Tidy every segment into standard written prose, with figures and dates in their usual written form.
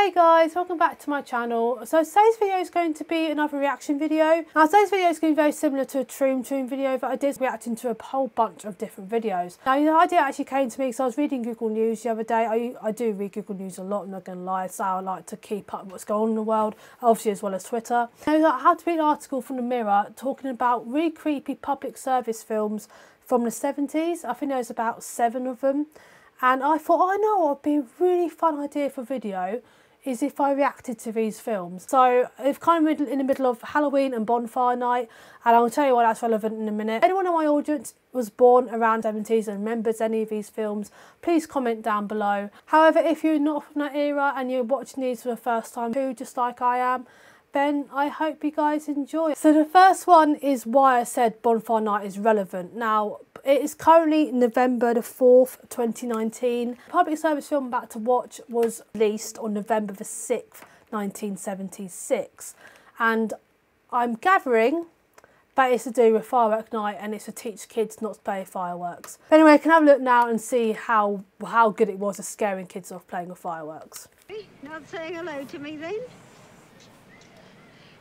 Hey guys, welcome back to my channel. So today's video is going to be another reaction video. Now today's video is going to be very similar to a Troom video that I did, reacting to a whole bunch of different videos. Now the idea actually came to me because I was reading Google News the other day. I do read Google News a lot, I'm not going to lie, so I like to keep up with what's going on in the world, obviously, as well as Twitter. I had to read an article from the Mirror talking about really creepy public service films from the 70s. I think there's about 7 of them. And I thought, oh, I know what would be a really fun idea for video is if I reacted to these films. So it's kind of in the middle of Halloween and bonfire night, and I'll tell you why that's relevant in a minute. Anyone in my audience was born around the 70s and remembers any of these films, please comment down below. However, if you're not from that era and you're watching these for the first time too, just like I am, then I hope you guys enjoy. So the first one is why I said bonfire night is relevant. Now, it is currently November the 4th, 2019. The public service film I'm about to watch was released on November the 6th, 1976. And I'm gathering that it's to do with firework night and it's to teach kids not to play fireworks. But anyway, I can have a look now and see how good it was at scaring kids off playing with fireworks. Not saying hello to me then?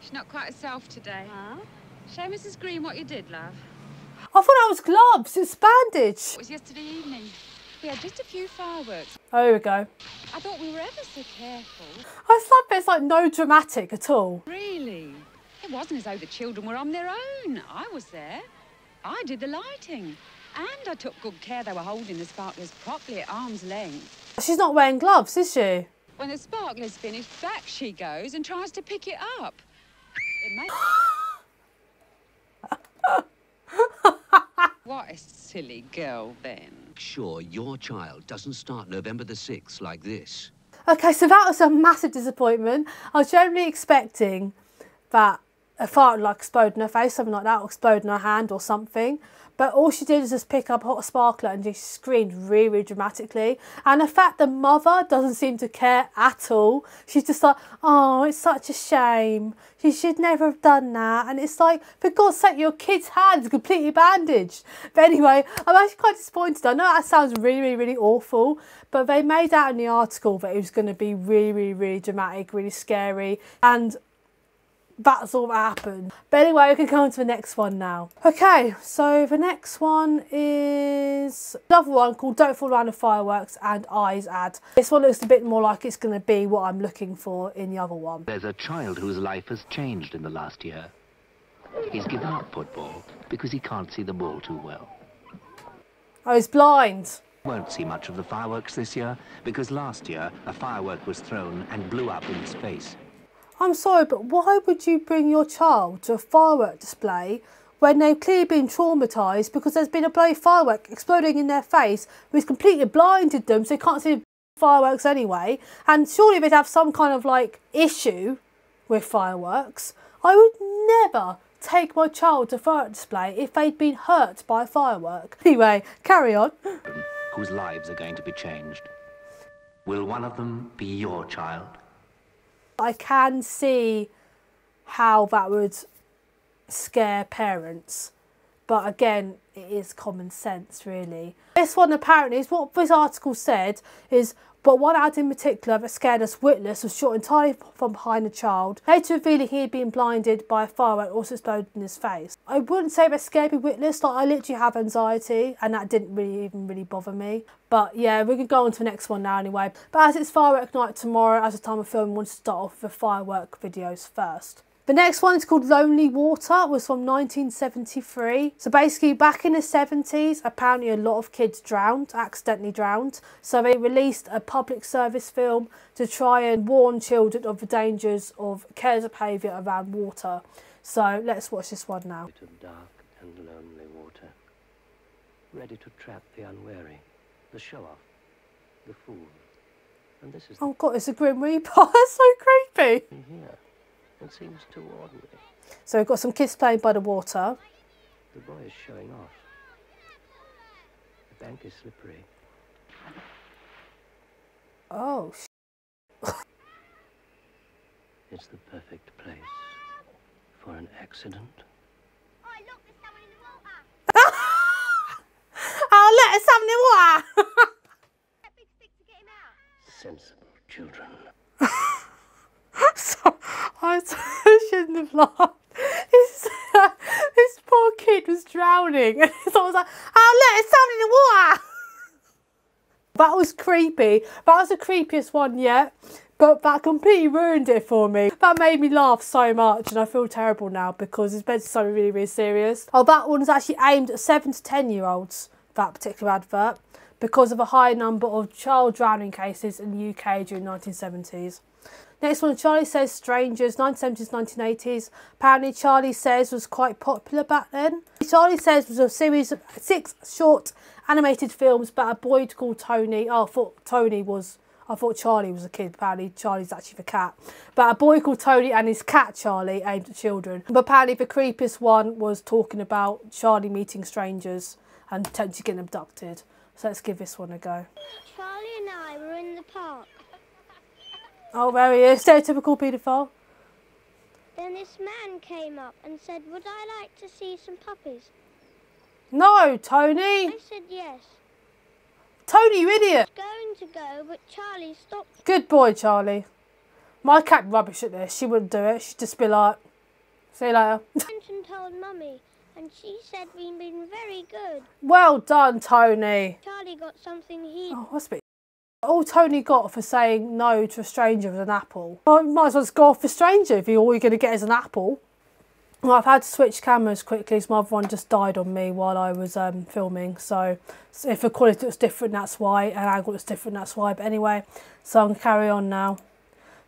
She's not quite herself today. Huh? Show Mrs. Green what you did, love. I thought that was gloves, it's bandage. It was yesterday evening. We had just a few fireworks. Oh, here we go. I thought we were ever so careful. I love it, it's like no dramatic at all. Really? It wasn't as though the children were on their own. I was there. I did the lighting. And I took good care they were holding the sparklers properly at arm's length. She's not wearing gloves, is she? When the sparkler's finished, back she goes and tries to pick it up. What a silly girl, then. Sure, your child doesn't start November the 6th like this. Okay, so that was a massive disappointment. I was generally expecting that a fire would like explode in her face, something like that, or explode in her hand or something. But all she did was just pick up a hot sparkler and just screamed really, really dramatically. And the fact the mother doesn't seem to care at all. She's just like, oh, it's such a shame. She should never have done that. And it's like, for God's sake, your kid's hand is completely bandaged. But anyway, I'm actually quite disappointed. I know that sounds really, really, really awful. But they made out in the article that it was going to be really, really, really dramatic, really scary. And that's all that happened. But anyway, we can go on to the next one now. Okay, so the next one is another one called Don't Fall Around the Fireworks and Eyes ad. This one looks a bit more like it's going to be what I'm looking for in the other one. There's a child whose life has changed in the last year. He's given up football because he can't see the ball too well. Oh, he's blind. Won't see much of the fireworks this year because last year a firework was thrown and blew up in his face. I'm sorry, but why would you bring your child to a firework display when they've clearly been traumatised because there's been a bloody firework exploding in their face which completely blinded them so they can't see the fireworks anyway? And surely they'd have some kind of like issue with fireworks. I would never take my child to a firework display if they'd been hurt by a firework. Anyway, carry on. Whose lives are going to be changed. Will one of them be your child? I can see how that would scare parents, but again, it is common sense, really. This one apparently is what this article said is, but one ad in particular that scared us witless was shot entirely from behind a child, later revealing he had been blinded by a firework also exploded in his face. I wouldn't say that scared me witless, like I literally have anxiety and that didn't really bother me. But yeah, we can go on to the next one now anyway. But as it's firework night tomorrow, as the time of filming, I want to start off with the firework videos first. The next one is called Lonely Water, was from 1973. So basically back in the 70s, apparently a lot of kids drowned, accidentally drowned. So they released a public service film to try and warn children of the dangers of careless behaviour around water. So let's watch this one now. Bit of dark and lonely water, ready to trap the unwary, the show-off, the fool. And this is oh God, it's a Grim Reaper. That's so creepy. Here. It seems too ordinary. So we've got some kids playing by the water. The boy is showing off. The bank is slippery. Oh, It's the perfect place for an accident. Oh, look, there's someone in the water. oh look, there's someone in the water. That big stick to get him out. Sensible children. shouldn't have laughed. This poor kid was drowning. And so I was like, oh look, it's someone in the water. That was creepy. That was the creepiest one yet. But that completely ruined it for me. That made me laugh so much, and I feel terrible now because it's meant to be something really, really serious. Oh, that one was actually aimed at 7 to 10-year-olds, that particular advert, because of a high number of child drowning cases in the UK during the 1970s. Next one, Charlie Says Strangers, 1970s, 1980s. Apparently Charlie Says was quite popular back then. Charlie Says was a series of 6 short animated films about a boy called Tony. Oh, I thought Charlie was a kid. Apparently Charlie's actually the cat. But a boy called Tony and his cat Charlie, aimed at children. But apparently the creepiest one was talking about Charlie meeting strangers and potentially getting abducted. So let's give this one a go. Charlie and I were in the park. Oh, there he is. Stereotypical paedophile. Then this man came up and said, would I like to see some puppies? No, Tony. I said yes. Tony, you idiot. I was going to go, but Charlie stopped. Good boy, Charlie. My cat rubbish at this. She wouldn't do it. She'd just be like, see you later. Went and told Mummy, and she said we'd been very good. Well done, Tony. Charlie got something he... Oh, that's a bit... All Tony got for saying no to a stranger was an apple. Well, you might as well just go off for stranger if all you're going to get is an apple. Well, I've had to switch cameras quickly because my other one just died on me while I was filming. So if the quality looks different, that's why. And angle looks different, that's why. But anyway, so I'm going to carry on now.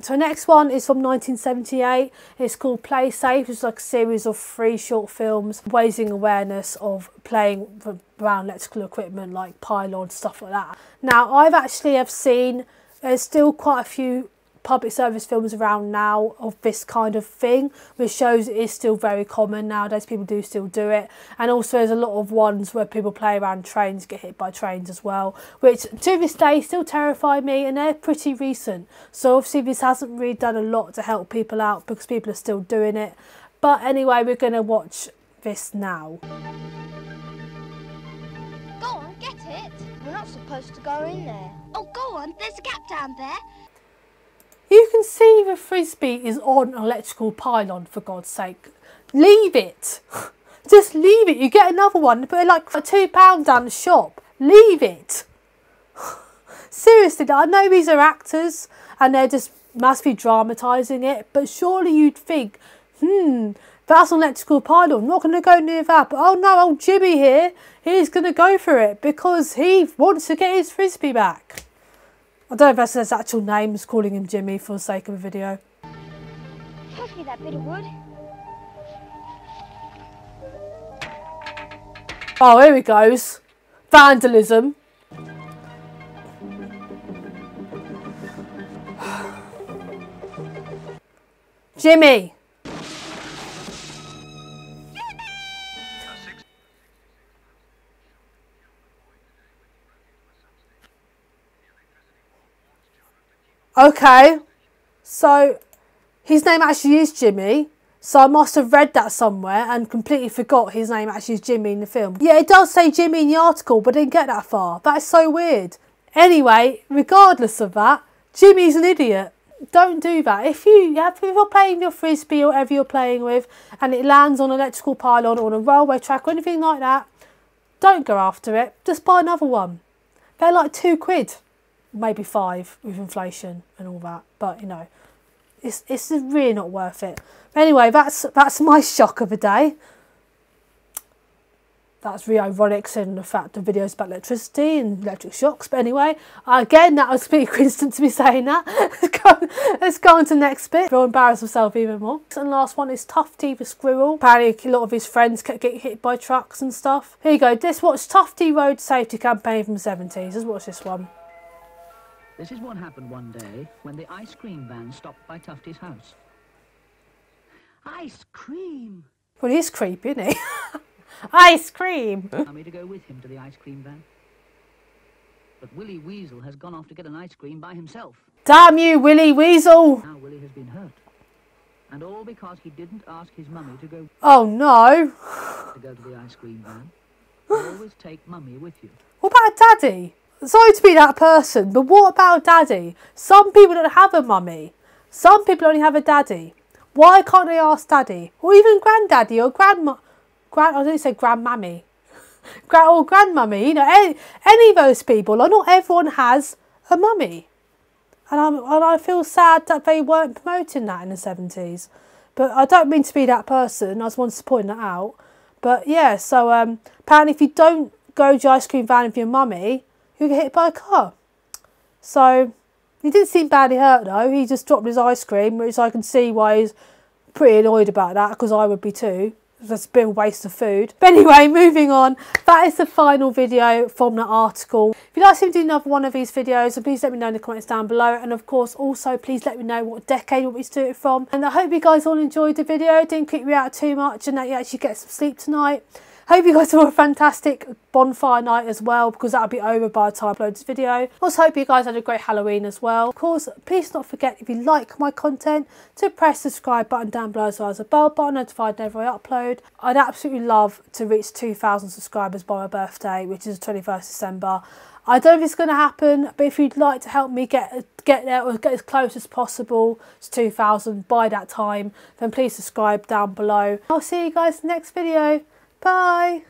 So next one is from 1978. It's called Play Safe. It's like a series of 3 short films raising awareness of playing around electrical equipment like pylons, stuff like that. Now, I've actually have seen, there's still quite a few public service films around now of this kind of thing, which shows it is still very common nowadays. People do still do it, and also there's a lot of ones where people play around trains, get hit by trains as well, which to this day still terrify me, and they're pretty recent. So obviously this hasn't really done a lot to help people out because people are still doing it. But anyway, we're going to watch this now. Go on, get it. We're not supposed to go in there. Oh, go on, there's a gap down there. You can see the frisbee is on an electrical pylon, for God's sake. Leave it. Just leave it. You get another one, put it like for £2 down the shop. Leave it. Seriously, I know these are actors and they're just massively dramatising it, but surely you'd think, that's an electrical pylon. I'm not going to go near that. But oh no, old Jimmy here, he's going to go for it because he wants to get his frisbee back. I don't know if that's his actual name, just calling him Jimmy for the sake of a video. Pass me that bit of wood. Oh, here he goes. Vandalism. Jimmy. Okay, so his name actually is Jimmy, so I must have read that somewhere and completely forgot his name actually is Jimmy in the film. Yeah, it does say Jimmy in the article, but I didn't get that far. That is so weird. Anyway, regardless of that, Jimmy's an idiot. Don't do that. If you're playing your frisbee or whatever you're playing with and it lands on an electrical pylon or on a railway track or anything like that, don't go after it. Just buy another one. They're like £2. Maybe 5 with inflation and all that, but you know, it's really not worth it. Anyway, that's my shock of the day. That's really ironic considering the fact the video's about electricity and electric shocks. But anyway, again, that was pretty coincident to be saying that. Let's go on to the next bit. He'll embarrass himself even more. And the last one is Tufty the squirrel. Apparently a lot of his friends kept getting hit by trucks and stuff. Here you go. Let's watch Tufty Road Safety Campaign from the 70s. Let's watch this one. This is what happened one day when the ice cream van stopped by Tufty's house. Ice cream! Well, he's creepy, isn't he? Ice cream! Me to go with him to the ice cream van. But Willie Weasel has gone off to get an ice cream by himself. Damn you, Willie Weasel! Now Willie has been hurt. And all because he didn't ask his mummy to go... Oh no! ...to go to the ice cream van. Always take mummy with you. What about Daddy? Sorry to be that person, but what about Daddy? Some people don't have a mummy. Some people only have a daddy. Why can't they ask Daddy? Or even Granddaddy or Grandma? I didn't say Grandmammy. Or Grandmummy, you know, any of those people. Like, not everyone has a mummy. And I feel sad that they weren't promoting that in the 70s. But I don't mean to be that person. I just wanted to point that out. But yeah, so apparently if you don't go to the ice cream van with your mummy, you'll get hit by a car. So he didn't seem badly hurt though. He just dropped his ice cream, which I can see why he's pretty annoyed about that, because I would be too. That's a bit of a waste of food. But anyway, moving on. That is the final video from the article. If you'd like to do another one of these videos, then please let me know in the comments down below. And of course, also please let me know what decade you want me to do it from. And I hope you guys all enjoyed the video. Didn't creep you out too much and that you actually get some sleep tonight. Hope you guys have a fantastic bonfire night as well, because that'll be over by the time I upload this video. Also hope you guys had a great Halloween as well. Of course, please don't forget, if you like my content, to press the subscribe button down below as well as the bell button, notified whenever I upload. I'd absolutely love to reach 2,000 subscribers by my birthday, which is the 21st December. I don't know if it's going to happen, but if you'd like to help me get there or get as close as possible to 2,000 by that time, then please subscribe down below. I'll see you guys in the next video. Bye!